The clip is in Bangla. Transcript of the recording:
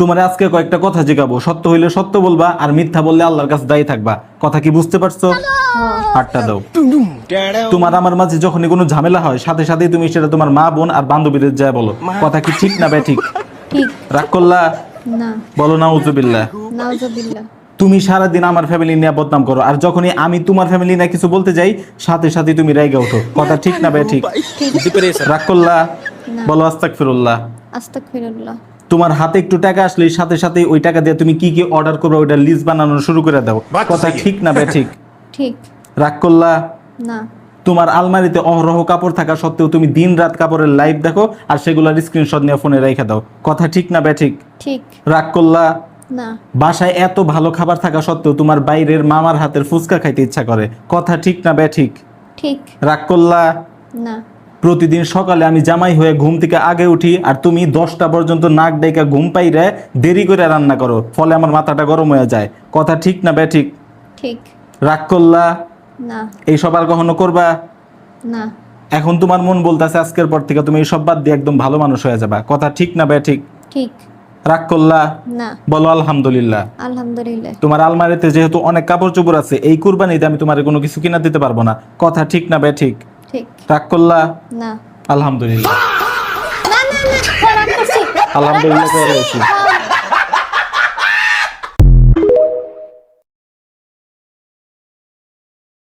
তোমার আজকে কয়েকটা কথা জিগাবো, সত্য হইলে সত্য বলবা আর মিথ্যা বললে আল্লাহর কাছে দায়ী থাকবা। কথা কি বুঝতে পারছো? হাতটা দাও। তোমার আমার মাঝে যখনই কোনো ঝামেলা হয় সাথে সাথেই তুমি সেটা তোমার মা বোন আর বান্ধবীদের যায় বলো। কথা কি ঠিক না ঠিক? ঠিক। রাগ করলা? না। বলো নাউজুবিল্লাহ। নাউজুবিল্লাহ। তুমি সারাদিন আমার ফ্যামিলি নিয়ে বদনাম করো, আর যখনই আমি তোমার ফ্যামিলি নিয়ে কিছু বলতে যাই সাথে সাথে তুমি রাইগা ওঠো। কথা ঠিক না ঠিক? রাগ করলা? না। বলো আস্তাগফিরুল্লাহ। আস্তাগফিরুল্লাহ। তোমার হাতে একটু টাকা আসলে সাথে সাথে ওই টাকা দিয়ে তুমি কি কি অর্ডার করবে ওইটা লিস্ট বানানো শুরু করে দাও। কথা ঠিক না ঠিক? ঠিক। রাগ করলা? না। তোমার আলমারিতে অহরহ কাপড় থাকা সত্ত্বেও তুমি দিন রাত কাপড়ের লাইভ দেখো আর সেগুলোর স্ক্রিনশট নিয়ে ফোনে রেখে দাও। কথা ঠিক না ঠিক? ঠিক। রাগ করলা? না। বাসায় এত ভালো খাবার থাকা সত্ত্বেও তোমার বাইরের মামার হাতের ফুচকা খাইতে ইচ্ছা করে। কথা ঠিক না ঠিক? ঠিক। রাগ করলা? না। প্রতিদিন সকালে আমি জামাই হয়ে ঘুম থেকে আগে উঠি আর তুমি 10টা পর্যন্ত নাক ডাইকা ঘুম পাইরে দেরি করে রান্না করো, ফলে আমার মাথাটা গরম হয়ে যায়। কথা ঠিক না ঠিক? ঠিক। রাগ করলা? না। এইসব আর কখনো করবা? না। এখন তোমার মন বলতেছে আজকের পর থেকে তুমি এইসব বাদ দিয়ে একদম ভালো মানুষ হয়ে যাবা। কথা ঠিক না ঠিক? ঠিক। রাগ করলা? না। বলো আলহামদুলিল্লাহ। আলহামদুলিল্লাহ। তোমার আলমারিতে যেহেতু অনেক কাপড় চোপড় আছে, এই কুরবানিতে আমি তোমার কোনো কিছু কিনা দিতে পারবো না। কথা ঠিক না ঠিক? ঠিক। রাগ করলা? না। আলহামদুলিল্লাহ। না না না রাগ করছি। আলহামদুলিল্লাহ করে রয়েছি।